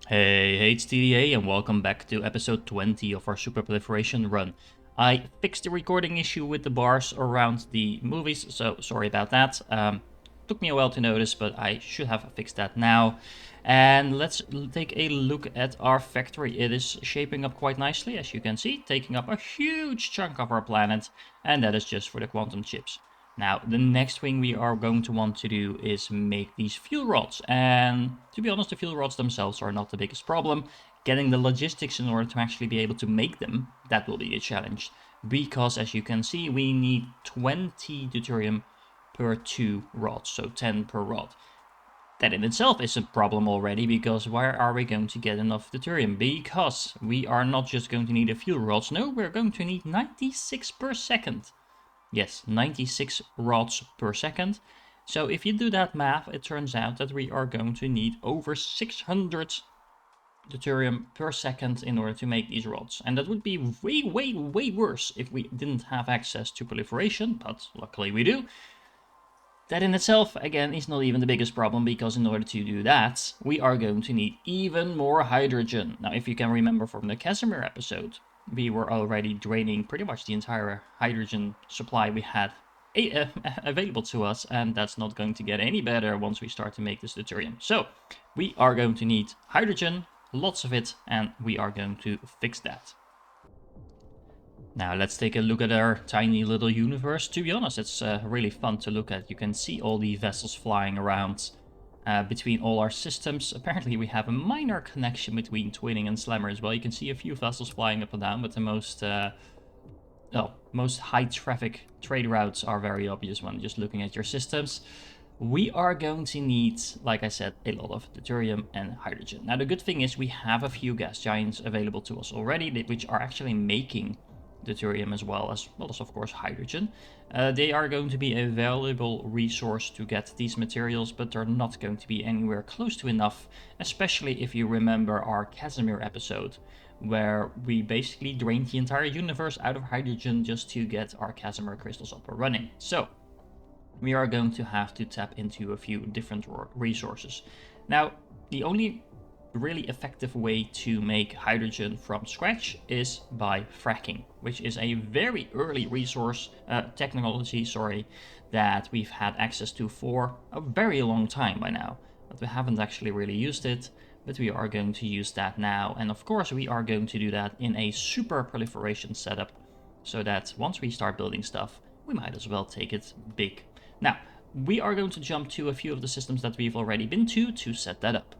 Hey, it's TDA and welcome back to episode 20 of our Super Proliferation run. I fixed the recording issue with the bars around the movies, so sorry about that. Took me a while to notice, but I should have fixed that now. And let's take a look at our factory. It is shaping up quite nicely, as you can see, taking up a huge chunk of our planet, and that is just for the quantum chips. Now, the next thing we are going to want to do is make these fuel rods. And to be honest, the fuel rods themselves are not the biggest problem. Getting the logistics in order to actually be able to make them, that will be a challenge. Because as you can see, we need 20 deuterium per 2 rods, so 10 per rod. That in itself is a problem already, because where are we going to get enough deuterium? Because we are not just going to need a few rods, no, we're going to need 96 per second. Yes, 96 rods per second. So if you do that math, it turns out that we are going to need over 600 deuterium per second in order to make these rods. And that would be way worse if we didn't have access to proliferation, but luckily we do. That in itself, again, is not even the biggest problem, because in order to do that, we are going to need even more hydrogen. Now, if you can remember from the Casimir episode, we were already draining pretty much the entire hydrogen supply we had available to us, and that's not going to get any better once we start to make this deuterium. So, we are going to need hydrogen, lots of it, and we are going to fix that. Now let's take a look at our tiny little universe. To be honest, it's really fun to look at. You can see all the vessels flying around between all our systems. Apparently we have a minor connection between Twinning and Slammer as well. You can see a few vessels flying up and down, but the most high traffic trade routes are very obvious when just looking at your systems. We are going to need, like I said, a lot of deuterium and hydrogen. Now the good thing is we have a few gas giants available to us already, which are actually making deuterium as well as of course hydrogen. They are going to be a valuable resource to get these materials, but they're not going to be anywhere close to enough, especially if you remember our Casimir episode, where we basically drained the entire universe out of hydrogen just to get our Casimir crystals up and running. So we are going to have to tap into a few different resources. Now, the only really effective way to make hydrogen from scratch is by fracking, which is a very early resource technology, that we've had access to for a very long time by now, but we haven't actually really used it. But we are going to use that now, and of course we are going to do that in a super proliferation setup, so that once we start building stuff, we might as well take it big. Now, we are going to jump to a few of the systems that we've already been to set that up.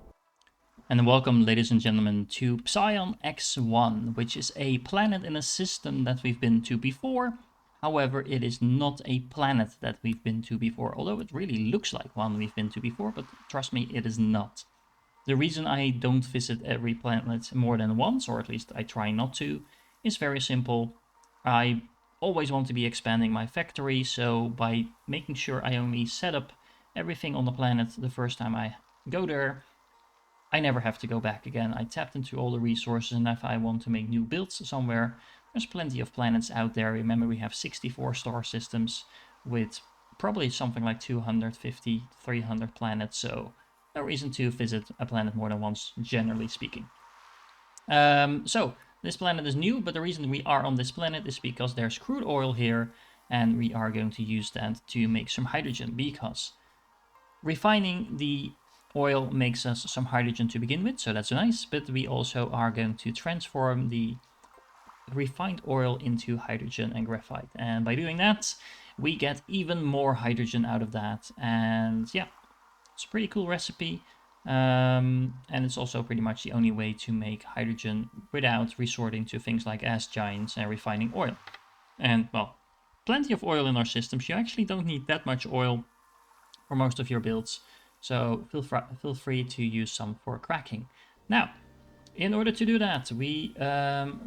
And welcome, ladies and gentlemen, to Psion X1, which is a planet in a system that we've been to before. However, it is not a planet that we've been to before, although it really looks like one we've been to before, but trust me, it is not. The reason I don't visit every planet more than once, or at least I try not to, is very simple. I always want to be expanding my factory, so by making sure I only set up everything on the planet the first time I go there, I never have to go back again. I tapped into all the resources, and if I want to make new builds somewhere, there's plenty of planets out there. Remember, we have 64 star systems with probably something like 250, 300 planets, so no reason to visit a planet more than once, generally speaking. So, this planet is new, but the reason we are on this planet is because there's crude oil here, and we are going to use that to make some hydrogen, because refining the oil makes us some hydrogen to begin with, so that's nice, but we also are going to transform the refined oil into hydrogen and graphite, and by doing that we get even more hydrogen out of that. And yeah, it's a pretty cool recipe, and it's also pretty much the only way to make hydrogen without resorting to things like gas giants and refining oil. And well, plenty of oil in our systems. You actually don't need that much oil for most of your builds, so feel free to use some for cracking. Now, in order to do that, we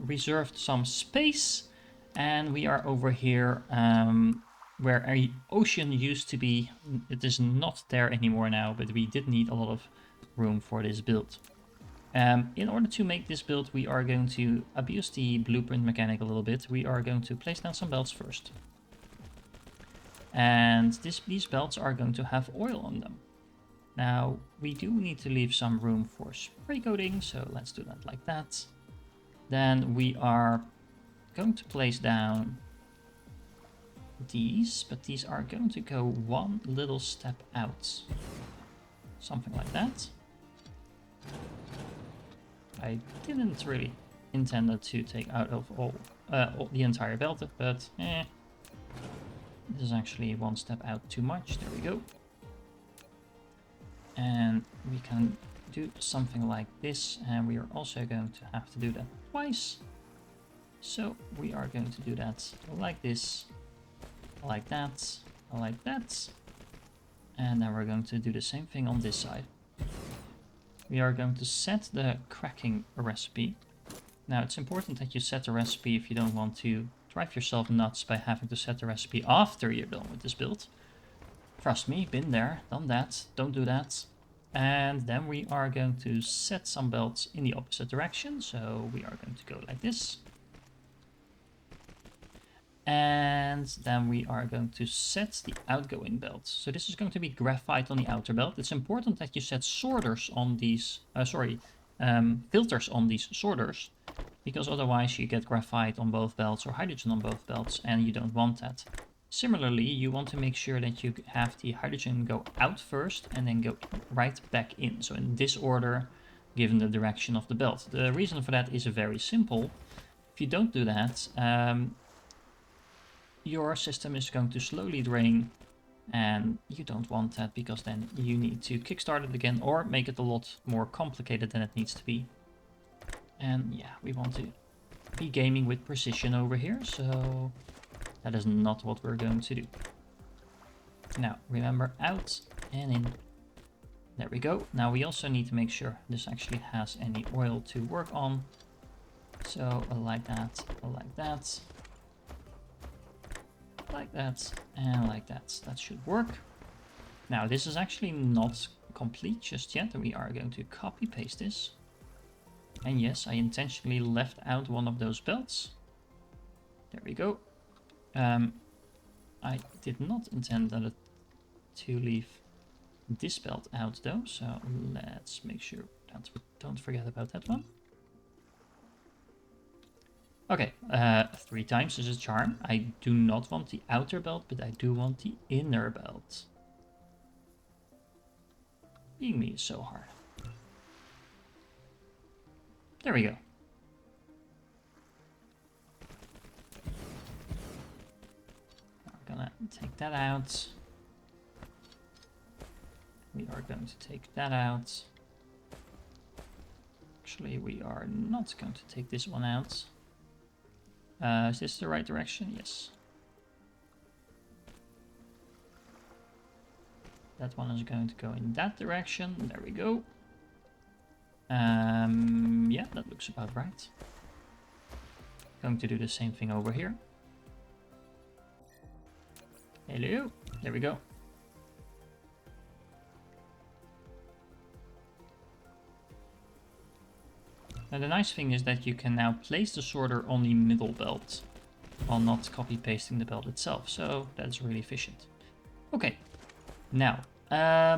reserved some space, and we are over here where an ocean used to be. It is not there anymore now, but we did need a lot of room for this build. In order to make this build, we are going to abuse the blueprint mechanic a little bit. We are going to place down some belts first. And these belts are going to have oil on them. Now, we do need to leave some room for spray coating, so let's do that like that. Then we are going to place down these, but these are going to go one little step out. Something like that. I didn't really intend it to take out of all the entire belt, but this is actually one step out too much. There we go. And we can do something like this, and we are also going to have to do that twice. So we are going to do that like this, like that, like that. And then we're going to do the same thing on this side. We are going to set the cracking recipe. Now, it's important that you set the recipe if you don't want to drive yourself nuts by having to set the recipe after you're done with this build. Trust me, been there, done that, don't do that. And then we are going to set some belts in the opposite direction. So we are going to go like this. And then we are going to set the outgoing belt. So this is going to be graphite on the outer belt. It's important that you set sorters on these, filters on these sorters, because otherwise you get graphite on both belts or hydrogen on both belts, and you don't want that. Similarly, you want to make sure that you have the hydrogen go out first and then go right back in. So in this order, given the direction of the belt. The reason for that is very simple. If you don't do that, your system is going to slowly drain, and you don't want that, because then you need to kickstart it again or make it a lot more complicated than it needs to be. And yeah, we want to be gaming with precision over here, so that is not what we're going to do. Now, remember, out and in. There we go. Now we also need to make sure this actually has any oil to work on. So like that, like that. Like that, and like that. That should work. Now, this is actually not complete just yet, and we are going to copy paste this. And yes, I intentionally left out one of those belts. There we go. I did not intend that to leave this belt out though, so let's make sure that we don't forget about that one. Okay, 3 times is a charm. I do not want the outer belt, but I do want the inner belt. Being me is so hard. There we go. We're gonna take that out. We are going to take that out. Actually, we are not going to take this one out. Is this the right direction? Yes. That one is going to go in that direction. There we go. Yeah, that looks about right. Going to do the same thing over here. Hello. There we go. Now the nice thing is that you can now place the sorter on the middle belt while not copy pasting the belt itself, so that's really efficient. Okay, now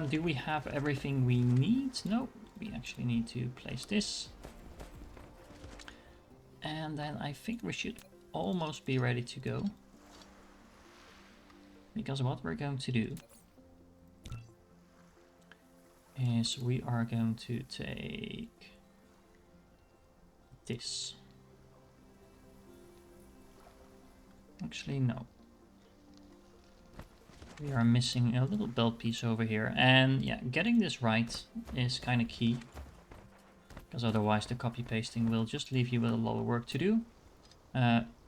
do we have everything we need? No, we actually need to place this. And then I think we should almost be ready to go. Because what we're going to do is we are going to take this. Actually, no. We are missing a little belt piece over here. And yeah, getting this right is kind of key. Because otherwise the copy pasting will just leave you with a lot of work to do.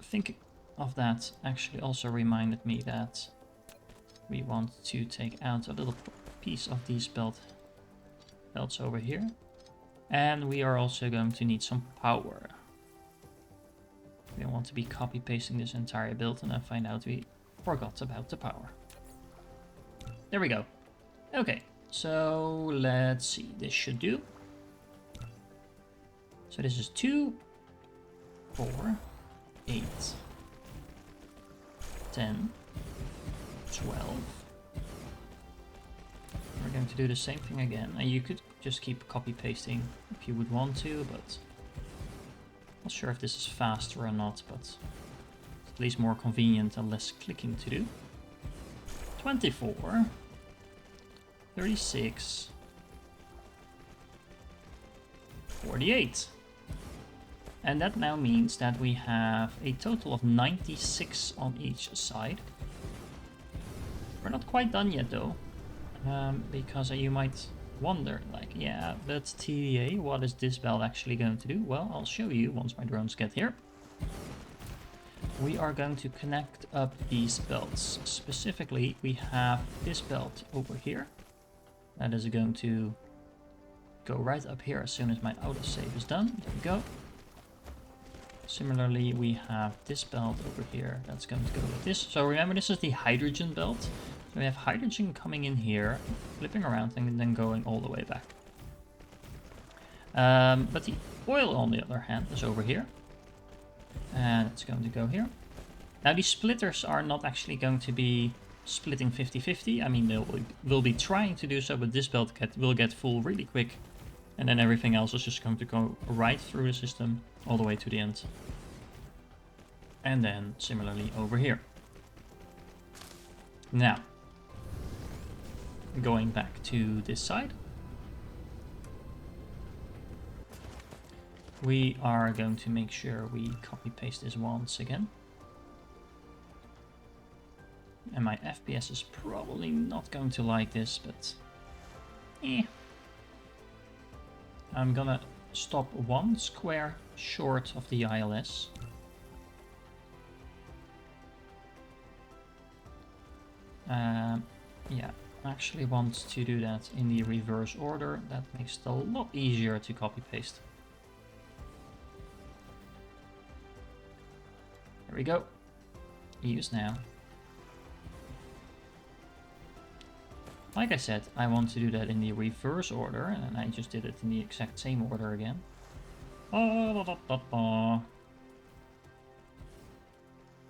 Thinking of that actually also reminded me that we want to take out a little piece of these belts over here. And we are also going to need some power. We don't want to be copy pasting this entire build and then find out we forgot about the power. There we go. Okay, so let's see. This should do. So this is 2, 4, 8, 10, 12, we're going to do the same thing again. And you could just keep copy pasting if you would want to, but not sure if this is faster or not, but it's at least more convenient and less clicking to do. 24, 36, 48. And that now means that we have a total of 96 on each side. We're not quite done yet though, because you might wonder, like, yeah, that's TDA, what is this belt actually going to do? Well, I'll show you once my drones get here. We are going to connect up these belts. Specifically, we have this belt over here. That is going to go right up here as soon as my autosave is done. There we go. Similarly, we have this belt over here that's going to go like this. So remember, this is the hydrogen belt. So we have hydrogen coming in here, flipping around, and then going all the way back. But the oil, on the other hand, is over here. And it's going to go here. Now, these splitters are not actually going to be splitting 50-50. I mean, they'll be trying to do so, but this belt will get full really quick. And then everything else is just going to go right through the system all the way to the end. And then similarly over here. Now, going back to this side. We are going to make sure we copy paste this once again. And my FPS is probably not going to like this, but I'm gonna stop one square short of the ILS. Yeah, I actually want to do that in the reverse order. That makes it a lot easier to copy paste. There we go. Use now. Like I said, I want to do that in the reverse order, and I just did it in the exact same order again.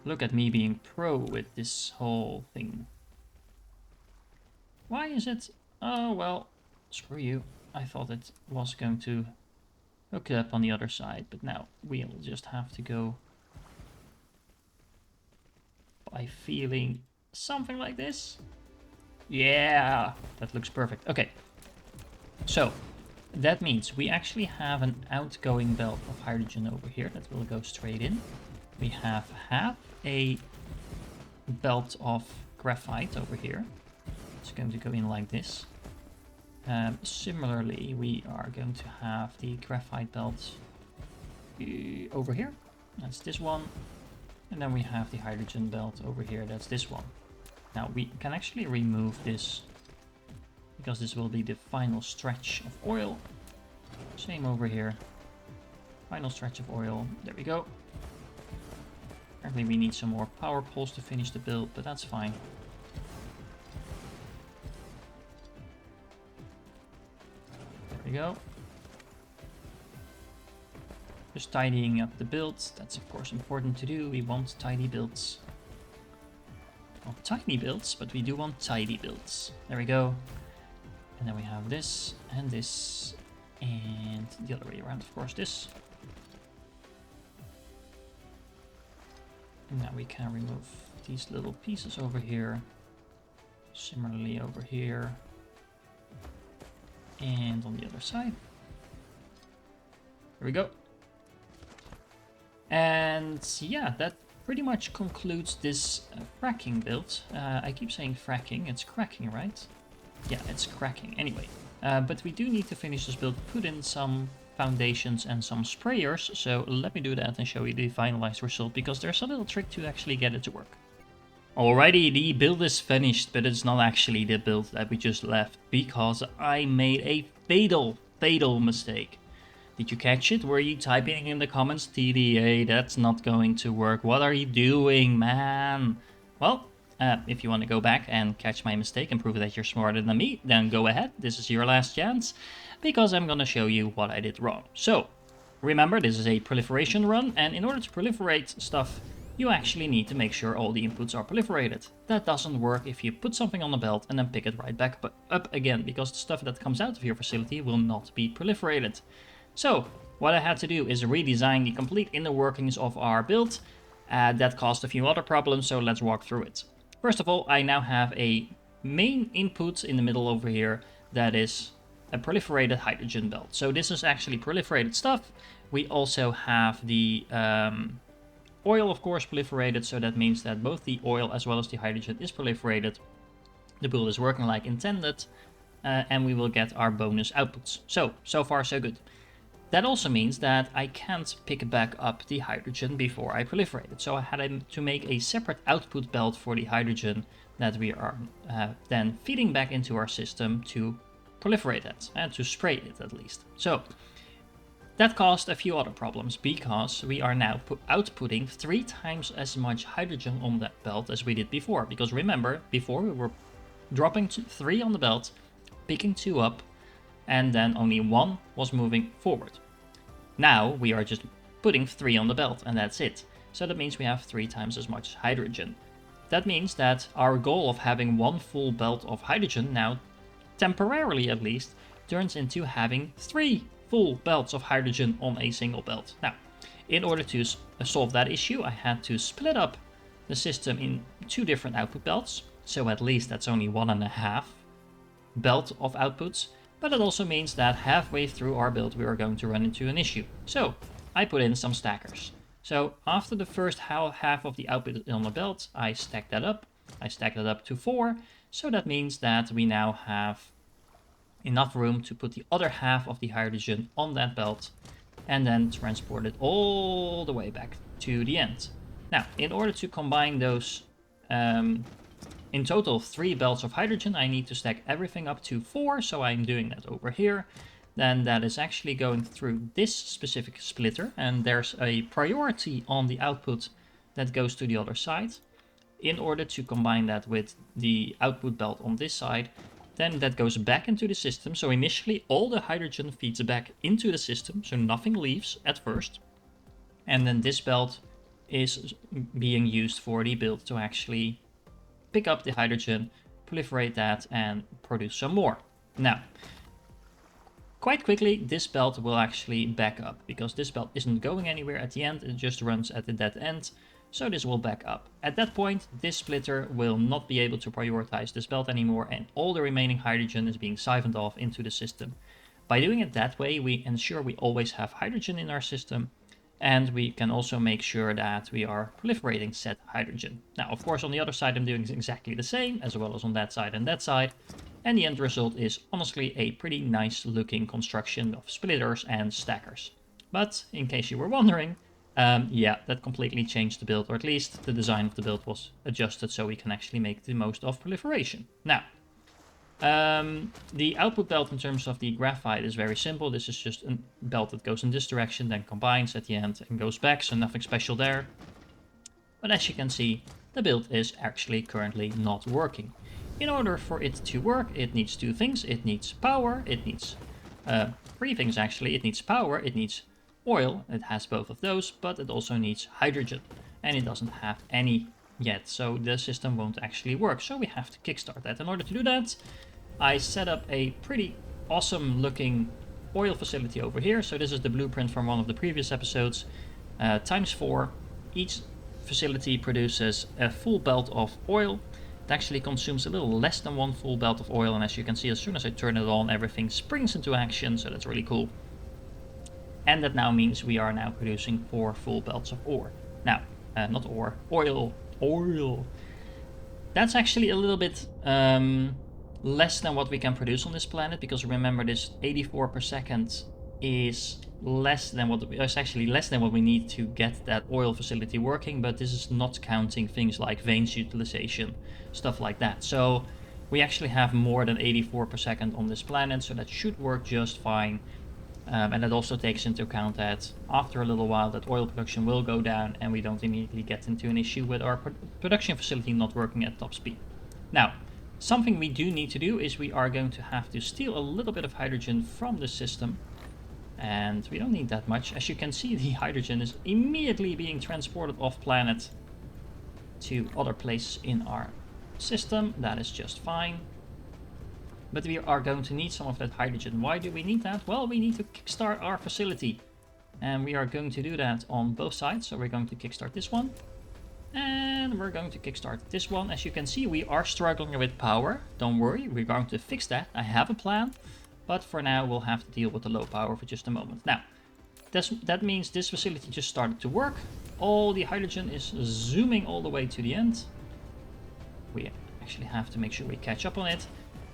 Look at me being pro with this whole thing. Why is it? Oh, well, screw you. I thought it was going to hook it up on the other side, but now we'll just have to go by feeling something like this. Yeah, that looks perfect. Okay, so that means we actually have an outgoing belt of hydrogen over here that will go straight in. We have half a belt of graphite over here. It's going to go in like this. Similarly, we are going to have the graphite belt over here. That's this one. And then we have the hydrogen belt over here. That's this one. Now we can actually remove this because this will be the final stretch of oil. Same over here. Final stretch of oil. There we go. Apparently we need some more power poles to finish the build, but that's fine. There we go. Just tidying up the builds. That's of course important to do. We want tidy builds. Not tiny builds, but we do want tidy builds. There we go. And then we have this, and the other way around, of course, this. And now we can remove these little pieces over here. Similarly over here. And on the other side. There we go. And yeah, that pretty much concludes this cracking build. I keep saying fracking, it's cracking, right? Yeah, it's cracking. Anyway, but we do need to finish this build, put in some foundations and some sprayers. So let me do that and show you the finalized result, because there's a little trick to actually get it to work. Alrighty, the build is finished, but it's not actually the build that we just left, because I made a fatal mistake. Did you catch it? Were you typing in the comments, TDA, that's not going to work. What are you doing, man? Well, if you want to go back and catch my mistake and prove that you're smarter than me, then go ahead. This is your last chance, because I'm going to show you what I did wrong. So, remember, this is a proliferation run, and in order to proliferate stuff, you actually need to make sure all the inputs are proliferated. That doesn't work if you put something on the belt and then pick it right back up again, because the stuff that comes out of your facility will not be proliferated. So what I had to do is redesign the complete inner workings of our build. That caused a few other problems, so let's walk through it. First of all, I now have a main input in the middle over here that is a proliferated hydrogen belt. So this is actually proliferated stuff. We also have the oil, of course, proliferated, so that means that both the oil as well as the hydrogen is proliferated. The build is working like intended, and we will get our bonus outputs. So far so good. That also means that I can't pick back up the hydrogen before I proliferate it. So I had to make a separate output belt for the hydrogen that we are then feeding back into our system to proliferate it, and to spray it at least. So that caused a few other problems, because we are now outputting 3 times as much hydrogen on that belt as we did before. Because remember, before we were dropping 3 on the belt, picking 2 up, and then only 1 was moving forward. Now we are just putting 3 on the belt, and that's it. So that means we have 3 times as much hydrogen. That means that our goal of having 1 full belt of hydrogen now, temporarily at least, turns into having 3 full belts of hydrogen on a single belt. Now, in order to solve that issue, I had to split up the system in 2 different output belts. So at least that's only 1.5 belt of outputs. But it also means that halfway through our build we are going to run into an issue. So I put in some stackers. So after the first half of the output on the belt, I stacked that up. I stacked it up to 4. So that means that we now have enough room to put the other half of the hydrogen on that belt and then transport it all the way back to the end. Now, in order to combine those in total 3 belts of hydrogen, I need to stack everything up to 4, so I'm doing that over here. Then that is actually going through this specific splitter, and there's a priority on the output that goes to the other side. In order to combine that with the output belt on this side, then that goes back into the system. So initially all the hydrogen feeds back into the system, so nothing leaves at first. And then this belt is being used for the build to actually pick up the hydrogen, proliferate that, and produce some more. Now, quite quickly, this belt will actually back up, because this belt isn't going anywhere at the end, it just runs at the dead end, so this will back up. At that point, this splitter will not be able to prioritize this belt anymore, and all the remaining hydrogen is being siphoned off into the system. By doing it that way, we ensure we always have hydrogen in our system, and we can also make sure that we are proliferating said hydrogen. Now, of course, on the other side, I'm doing exactly the same, as well as on that side and that side. And the end result is honestly a pretty nice looking construction of splitters and stackers. But in case you were wondering, yeah, that completely changed the build, or at least the design of the build was adjusted so we can actually make the most of proliferation. Now, the output belt in terms of the graphite is very simple. This is just a belt that goes in this direction, then combines at the end and goes back, so nothing special there. But as you can see, the build is actually currently not working. In order for it to work, it needs 2 things. It needs power, it needs 3 things actually. It needs power, it needs oil, it has both of those, but it also needs hydrogen. And it doesn't have any yet, so the system won't actually work. So we have to kickstart that. In order to do that, I set up a pretty awesome looking oil facility over here. So this is the blueprint from one of the previous episodes, times 4. Each facility produces a full belt of oil. It actually consumes a little less than 1 full belt of oil, and as you can see, as soon as I turn it on, everything springs into action, so that's really cool. And that now means we are now producing 4 full belts of ore. Now, not ore, oil. That's actually a little bit less than what we can produce on this planet, because remember, this 84 per second is less than what we need to get that oil facility working, but this is not counting things like veins utilization, stuff like that. So we actually have more than 84 per second on this planet, so that should work just fine. And that also takes into account that after a little while that oil production will go down and we don't immediately get into an issue with our production facility not working at top speed. Now, something we do need to do is we are going to have to steal a little bit of hydrogen from the system, and we don't need that much. As you can see, the hydrogen is immediately being transported off planet to other places in our system. That is just fine. But we are going to need some of that hydrogen. Why do we need that? Well, we need to kickstart our facility. And we are going to do that on both sides. So we're going to kickstart this one. And we're going to kickstart this one. As you can see, we are struggling with power. Don't worry, we're going to fix that. I have a plan. But for now, we'll have to deal with the low power for just a moment. Now, that means this facility just started to work. All the hydrogen is zooming all the way to the end. We actually have to make sure we catch up on it.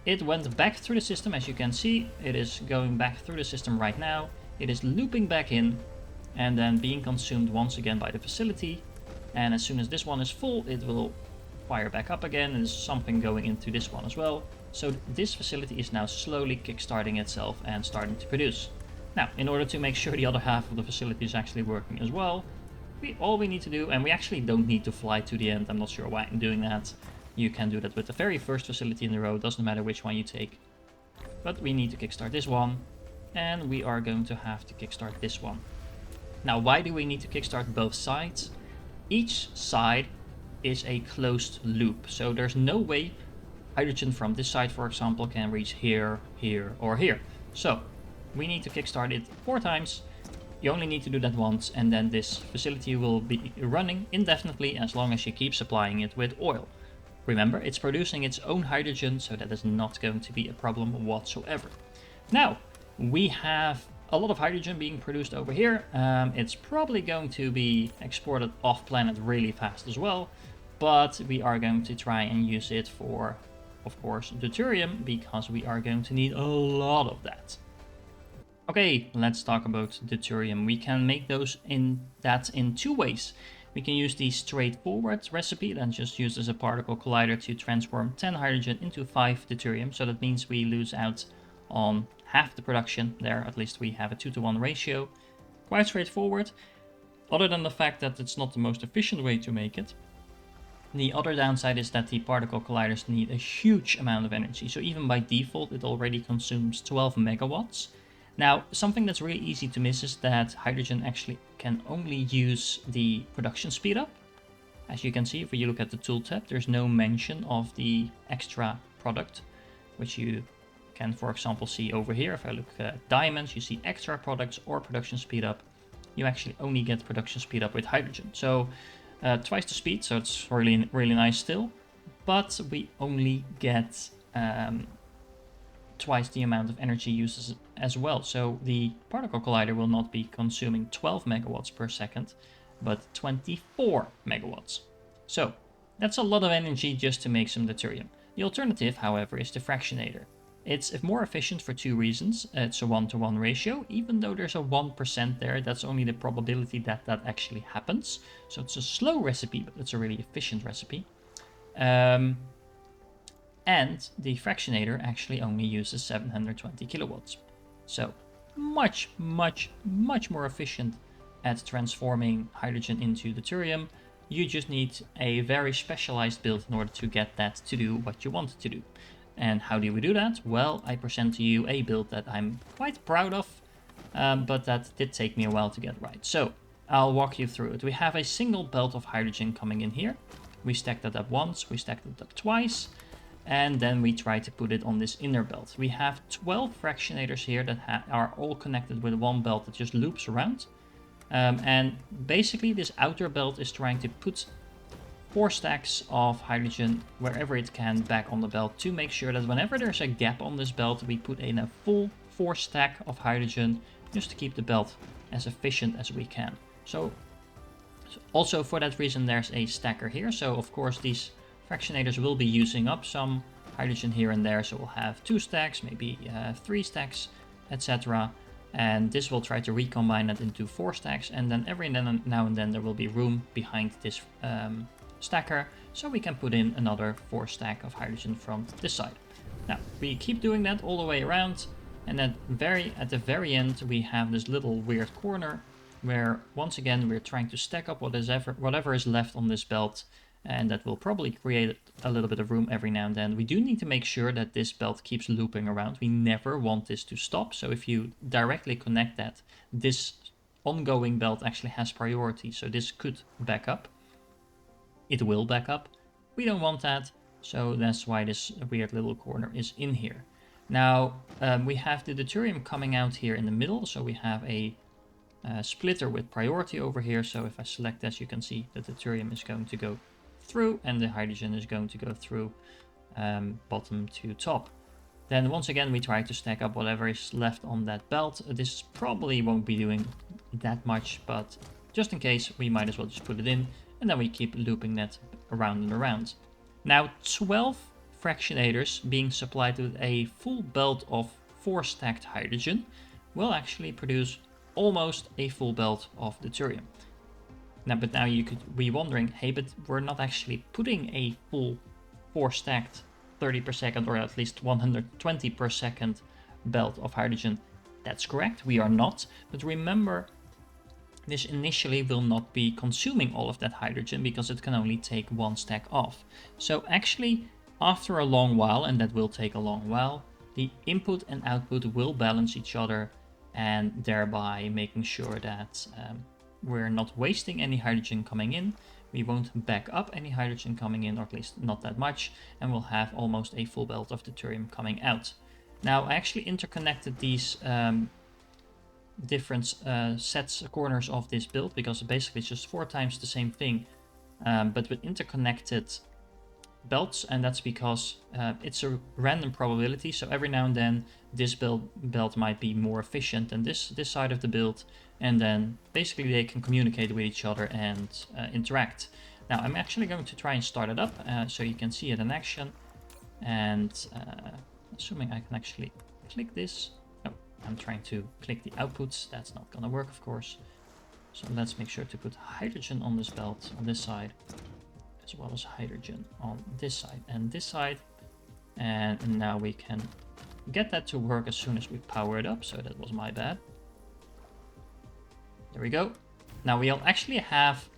It went back through the system, as you can see. It is going back through the system right now. It is looping back in and then being consumed once again by the facility. And as soon as this one is full, it will fire back up again. And there's something going into this one as well. So this facility is now slowly kickstarting itself and starting to produce. Now, in order to make sure the other half of the facility is actually working as well, all we need to do, and we actually don't need to fly to the end. I'm not sure why I'm doing that. You can do that with the very first facility in the row. It doesn't matter which one you take. But we need to kickstart this one. And we are going to have to kickstart this one. Now, why do we need to kickstart both sides? Each side is a closed loop. So there's no way hydrogen from this side, for example, can reach here, here, or here. So we need to kickstart it 4 times. You only need to do that once, and then this facility will be running indefinitely as long as you keep supplying it with oil. Remember, it's producing its own hydrogen, so that is not going to be a problem whatsoever. Now, we have a lot of hydrogen being produced over here. It's probably going to be exported off planet really fast as well, but we are going to try and use it for, of course, deuterium, because we are going to need a lot of that. Okay, let's talk about deuterium. We can make those in 2 ways. We can use the straightforward recipe, then just use as a particle collider to transform 10 hydrogen into 5 deuterium. So that means we lose out on half the production there. At least we have a 2-to-1 ratio. Quite straightforward, other than the fact that it's not the most efficient way to make it. The other downside is that the particle colliders need a huge amount of energy. So even by default, it already consumes 12 megawatts. Now, something that's really easy to miss is that hydrogen actually can only use the production speed up. As you can see, if you look at the tool tab, there's no mention of the extra product, which you can, for example, see over here. If I look at diamonds, you see extra products or production speed up. You actually only get production speed up with hydrogen. So twice the speed, so it's really, really nice still. But we only get twice the amount of energy used as well. So the particle collider will not be consuming 12 megawatts per second, but 24 megawatts. So that's a lot of energy just to make some deuterium. The alternative, however, is the fractionator. It's more efficient for 2 reasons. It's a 1-to-1 ratio. Even though there's a 1% there, that's only the probability that that actually happens. So it's a slow recipe, but it's a really efficient recipe. And the fractionator actually only uses 720 kilowatts. So much, much, much more efficient at transforming hydrogen into deuterium. You just need a very specialized build in order to get that to do what you want it to do. And how do we do that? Well, I present to you a build that I'm quite proud of, but that did take me a while to get right. So I'll walk you through it. We have a single belt of hydrogen coming in here. We stack that up once, we stack that up twice, and then we try to put it on this inner belt. We have 12 fractionators here that are all connected with one belt that just loops around. And basically this outer belt is trying to put 4 stacks of hydrogen wherever it can back on the belt to make sure that whenever there's a gap on this belt, we put in a full 4 stack of hydrogen just to keep the belt as efficient as we can. So also for that reason, there's a stacker here. So of course these fractionators will be using up some hydrogen here and there. So we'll have 2 stacks, maybe 3 stacks, etc. And this will try to recombine it into 4 stacks. And then every now and then there will be room behind this stacker, so we can put in another 4 stack of hydrogen from this side. Now we keep doing that all the way around, and at the very end we have this little weird corner where once again we're trying to stack up whatever is left on this belt, and that will probably create a little bit of room every now and then. We do need to make sure that this belt keeps looping around. We never want this to stop, so if you directly connect that, this ongoing belt actually has priority, so this could back up. it will back up. We don't want that, so that's why this weird little corner is in here. Now, we have the deuterium coming out here in the middle, so we have a splitter with priority over here. So if I select this, you can see that the deuterium is going to go through and the hydrogen is going to go through bottom to top. Then once again, we try to stack up whatever is left on that belt. This probably won't be doing that much, but just in case, we might as well just put it in, and then we keep looping that around and around. Now, 12 fractionators being supplied with a full belt of 4 stacked hydrogen will actually produce almost a full belt of deuterium. But now you could be wondering, hey, but we're not actually putting a full 4 stacked 30 per second, or at least 120 per second belt of hydrogen. That's correct, we are not. But remember, this initially will not be consuming all of that hydrogen because it can only take 1 stack off. So actually, after a long while, and that will take a long while, the input and output will balance each other, and thereby making sure that we're not wasting any hydrogen coming in. We won't back up any hydrogen coming in, or at least not that much, and we'll have almost a full belt of deuterium coming out. Now, I actually interconnected these different corners of this build, because basically it's just 4 times the same thing, but with interconnected belts, and that's because it's a random probability. So every now and then this belt might be more efficient than this side of the build, and then basically they can communicate with each other and interact. Now I'm actually going to try and start it up so you can see it in action, and assuming I can actually click this. Oh, I'm trying to click the outputs. That's not gonna work, of course. So let's make sure to put hydrogen on this belt on this side, as well as hydrogen on this side and this side. And now we can get that to work as soon as we power it up. So that was my bad. There we go. Now we'll actually have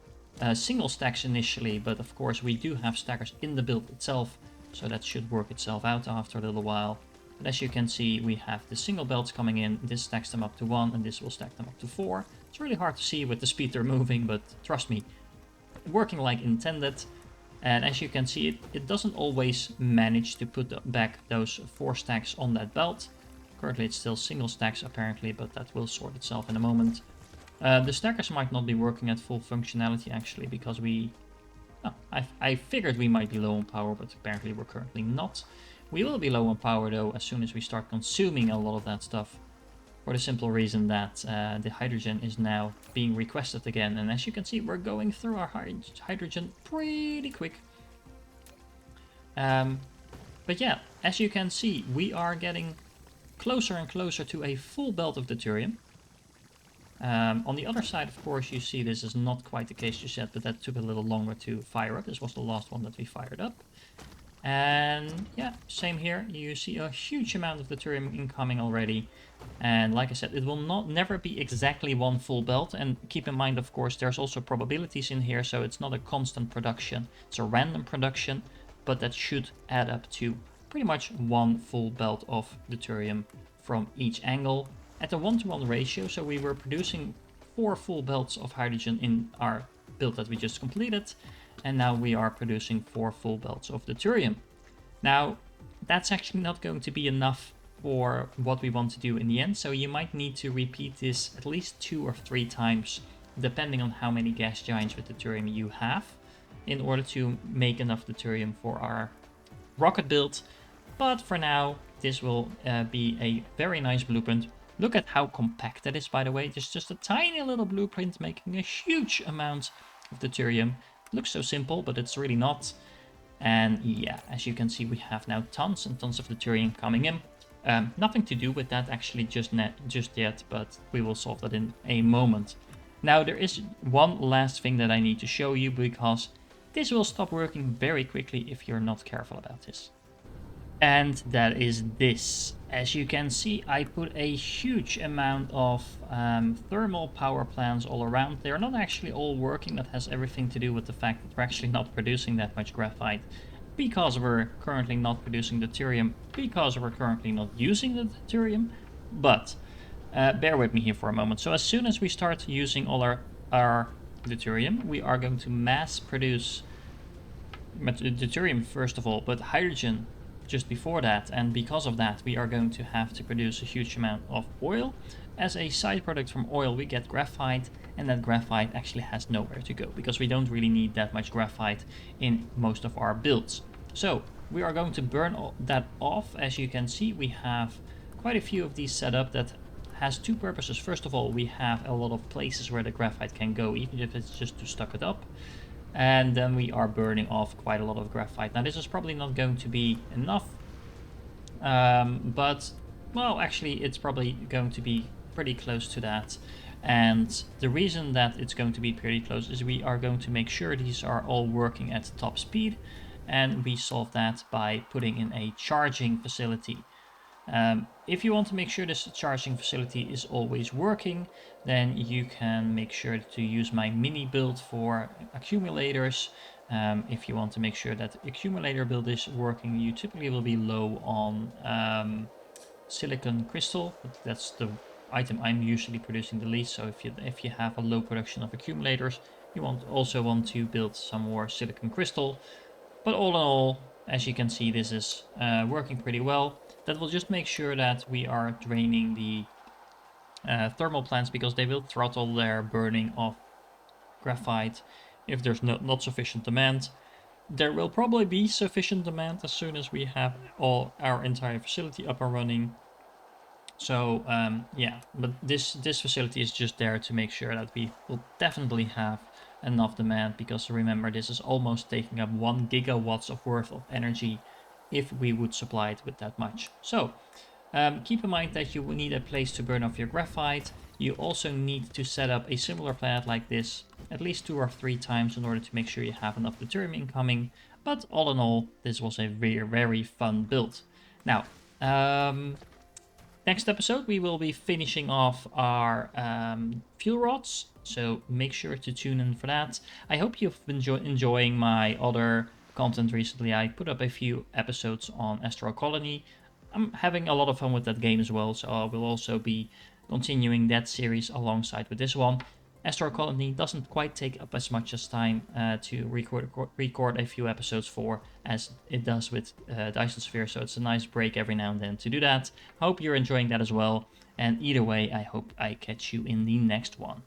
single stacks initially, but of course we do have stackers in the build itself, so that should work itself out after a little while. But as you can see, we have the single belts coming in. This stacks them up to 1, and this will stack them up to 4. It's really hard to see with the speed they're moving, but trust me, working like intended. And as you can see, it doesn't always manage to put back those 4 stacks on that belt. Currently it's still single stacks apparently, but that will sort itself in a moment. The stackers might not be working at full functionality actually, because I figured we might be low on power, but apparently we're currently not. We will be low on power though as soon as we start consuming a lot of that stuff, for the simple reason that the hydrogen is now being requested again. And as you can see, we're going through our hydrogen pretty quick. But yeah, as you can see, we are getting closer and closer to a full belt of deuterium. On the other side, of course, you see this is not quite the case just yet, but that took a little longer to fire up. This was the last one that we fired up. And yeah, same here. You see a huge amount of deuterium incoming already. And like I said, it will never be exactly 1 full belt. And keep in mind, of course, there's also probabilities in here, so it's not a constant production. It's a random production, but that should add up to pretty much 1 full belt of deuterium from each angle at a 1-to-1 ratio. So we were producing 4 full belts of hydrogen in our build that we just completed, and now we are producing 4 full belts of deuterium. Now, that's actually not going to be enough for what we want to do in the end, so you might need to repeat this at least 2 or 3 times, depending on how many gas giants with deuterium you have, in order to make enough deuterium for our rocket build. But for now, this will be a very nice blueprint. Look at how compact that is, by the way. There's just a tiny little blueprint making a huge amount of deuterium. Looks so simple, but it's really not. And yeah, as you can see, we have now tons and tons of deuterium coming in. Nothing to do with that actually just yet, but we will solve that in a moment. Now there is one last thing that I need to show you, because this will stop working very quickly if you're not careful about this. And that is this. As you can see, I put a huge amount of thermal power plants all around. They're not actually all working. That has everything to do with the fact that we're actually not producing that much graphite, because we're currently not producing deuterium, because we're currently not using the deuterium. But bear with me here for a moment. So as soon as we start using all our deuterium, we are going to mass produce deuterium first of all, but hydrogen just before that, and because of that we are going to have to produce a huge amount of oil. As a side product from oil we get graphite, and that graphite actually has nowhere to go because we don't really need that much graphite in most of our builds. So we are going to burn that off. As you can see, we have quite a few of these set up that has two purposes. First of all, we have a lot of places where the graphite can go, even if it's just to stock it up. And then we are burning off quite a lot of graphite. Now this is probably not going to be enough, but well, actually it's probably going to be pretty close to that. And the reason that it's going to be pretty close is we are going to make sure these are all working at top speed, and we solve that by putting in a charging facility. If you want to make sure this charging facility is always working, then you can make sure to use my mini build for accumulators. If you want to make sure that accumulator build is working, you typically will be low on silicon crystal. That's the item I'm usually producing the least. So if you have a low production of accumulators, you also want to build some more silicon crystal. But all in all, as you can see, this is working pretty well. That will just make sure that we are draining the thermal plants, because they will throttle their burning of graphite if there's not sufficient demand. There will probably be sufficient demand as soon as we have our entire facility up and running. So yeah, but this facility is just there to make sure that we will definitely have enough demand, because remember, this is almost taking up 1 gigawatts of worth of energy if we would supply it with that much. So keep in mind that you will need a place to burn off your graphite. You also need to set up a similar planet like this at least 2 or 3 times in order to make sure you have enough deuterium incoming. But all in all, this was a very, very fun build. Now, next episode we will be finishing off our fuel rods, so make sure to tune in for that. I hope you've been enjoying my other content recently. I put up a few episodes on Astral Colony. I'm having a lot of fun with that game as well, so I will also be continuing that series alongside with this one. Astral Colony doesn't quite take up as much as time to record a few episodes for as it does with Dyson Sphere, so it's a nice break every now and then to do that. Hope you're enjoying that as well, and either way, I hope I catch you in the next one.